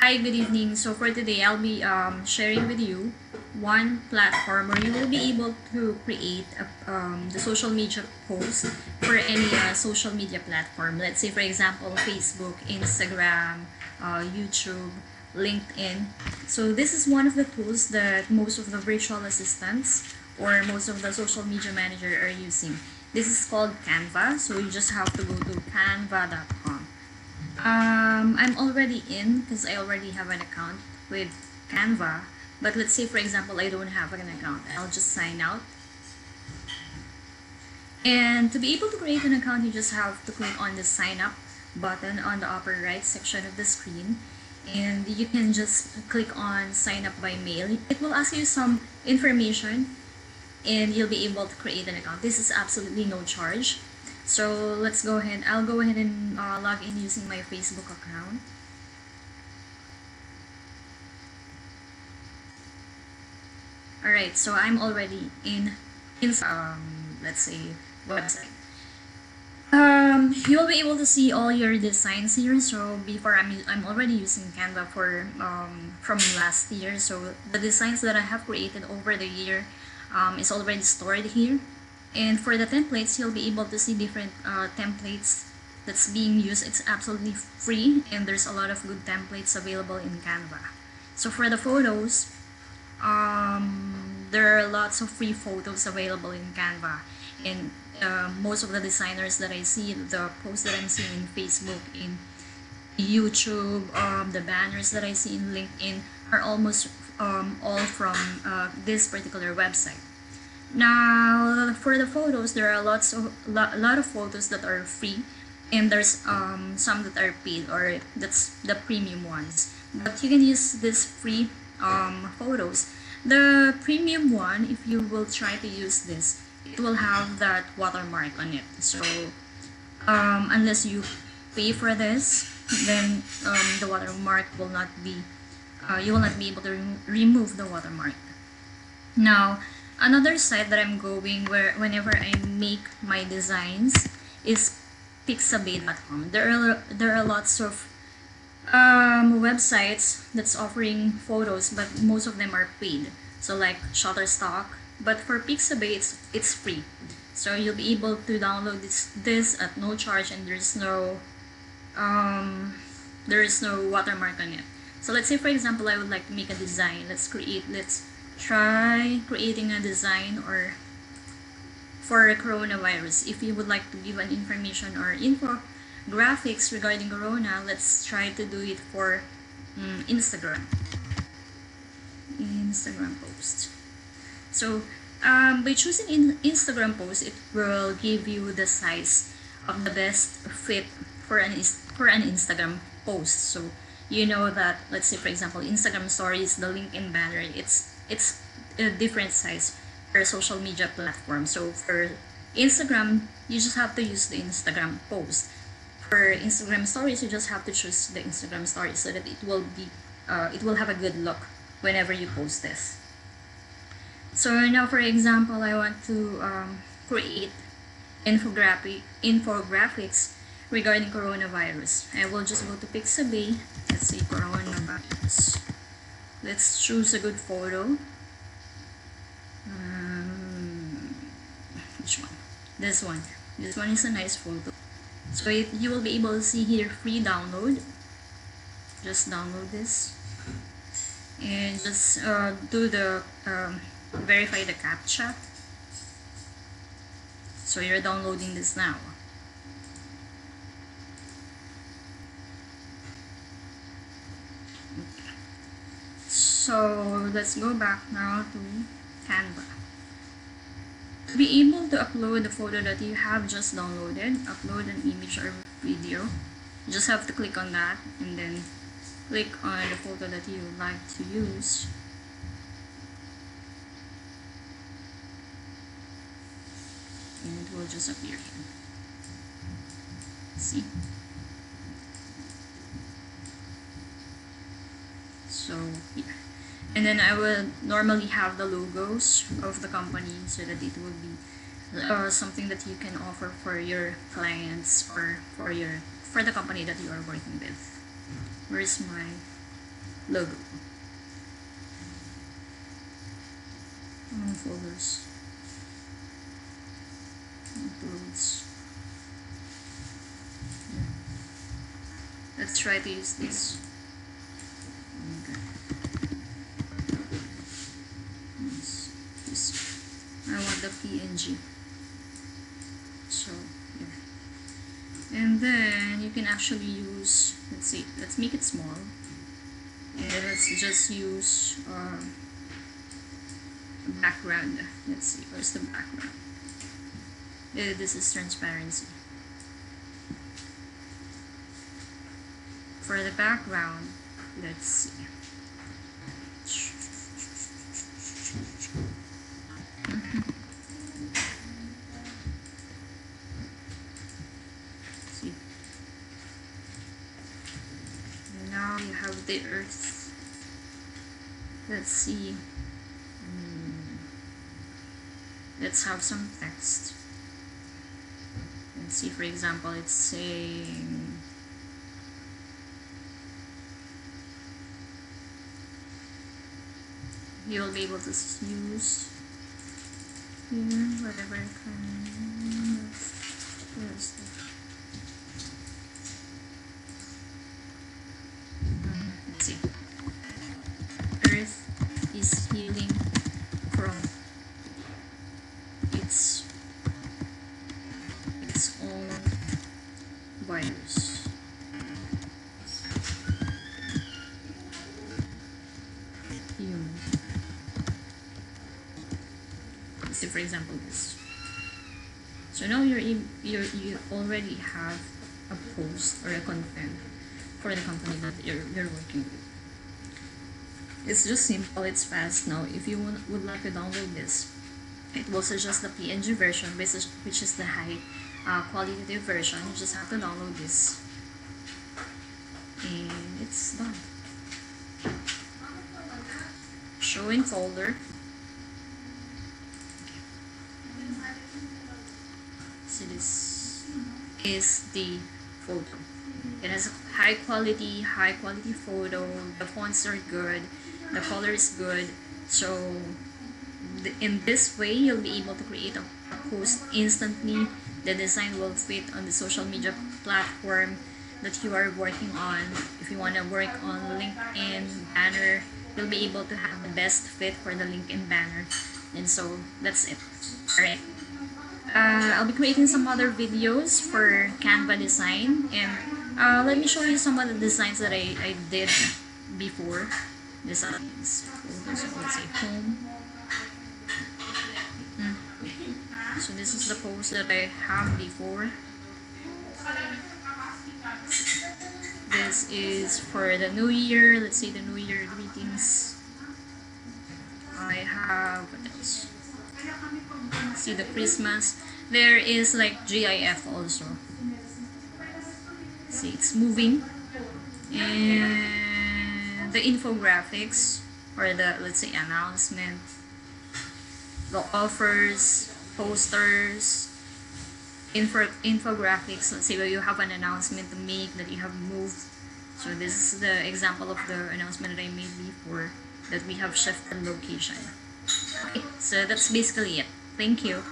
Hi, good evening. So for today, I'll be sharing with you one platform where you will be able to create the social media post for any social media platform. Let's say, for example, Facebook, Instagram, YouTube, LinkedIn. So this is one of the tools that most of the virtual assistants or most of the social media manager are using. This is called Canva. So you just have to go to canva.com. I'm already in because I already have an account with Canva. But let's say, for example, I don't have an account. I'll just sign out. And to be able to create an account, you just have to click on the sign up button on the upper right section of the screen. And you can just click on sign up by mail. It will ask you some information and you'll be able to create an account. This is absolutely no charge. So let's go ahead. I'll go ahead and log in using my Facebook account. Alright, so I'm already in let's say website. You'll be able to see all your designs here. So before I'm already using Canva for from last year. So the designs that I have created over the year is already stored here. And for the templates, you'll be able to see different templates that's being used. It's absolutely free and there's a lot of good templates available in Canva. So for the photos, there are lots of free photos available in Canva. And most of the designers that I see, the posts that I'm seeing in Facebook, in YouTube, the banners that I see in LinkedIn are almost all from this particular website. Now, for the photos, there are a lot of photos that are free, and there's some that are paid, or that's the premium ones. But you can use this free photos. The premium one, if you will try to use this, it will have that watermark on it. So unless you pay for this, then the watermark will not be. You will not be able to remove the watermark. Now, another site that I'm going where whenever I make my designs is pixabay.com. There are lots of websites that's offering photos, but most of them are paid. So like Shutterstock, but for Pixabay it's free. So you'll be able to download this at no charge, and there is no watermark on it. So let's say, for example, I would like to make a design. Let's try creating a design or for coronavirus. If you would like to give an information or infographics regarding corona, let's try to do it for Instagram post. So by choosing Instagram post, it will give you the size of the best fit for an Instagram post. So you know that, let's say, for example, Instagram stories, the LinkedIn banner, it's a different size per social media platform. So for Instagram, you just have to use the Instagram post. For Instagram stories, you just have to choose the Instagram stories so that it will have a good look whenever you post this. So now, for example, I want to create infographics regarding coronavirus. I will just go to Pixabay. Let's say coronavirus. Let's choose a good photo. Which one? This one. This one is a nice photo. So you will be able to see here free download. Just download this and just do the verify the captcha. So you're downloading this now. So let's go back now to Canva. To be able to upload the photo that you have just downloaded, upload an image or video, you just have to click on that and then click on the photo that you would like to use. And it will just appear here. See? So here. And then I will normally have the logos of the company so that it will be something that you can offer for your clients or for the company that you are working with. Where's my logo. Folders. Uploads. Let's try to use this. Okay. This. I want the PNG. So yeah. And then you can actually use, let's see, let's make it small. And let's just use background. Let's see, where's the background? This is transparency. For the background, let's see. See. Now you have the earth. Let's see. Let's have some text. Let's see, for example, it's saying you'll be able to use here whatever kind of let's see. Earth is healing from its own virus. Human. Let's see, for example, this. So now you already have a post or a content for the company that you're working with. It's just simple, it's fast now. If you would like to download this, it will suggest the PNG version, which is the high qualitative version. You just have to download this, and it's done. Show in folder. So this is the photo. It has a high quality photo. The fonts are good. The color is good. So in this way, you'll be able to create a post instantly. The design will fit on the social media platform that you are working on. If you want to work on LinkedIn banner, you'll be able to have the best fit for the LinkedIn banner. And so that's it. Alright. I'll be creating some other videos for Canva design, and let me show you some of the designs that I did before. Designs. Let's say home. So this is the post that I have before. This is for the new year. Let's say the new year greetings. I have what else? See the Christmas. There is like GIF also. See, it's moving. And the infographics, or the, let's say, announcement, the offers, posters, infographics. Let's say you have an announcement to make that you have moved. So this is the example of the announcement that I made before, that we have shifted location. Okay, so that's basically it. Thank you.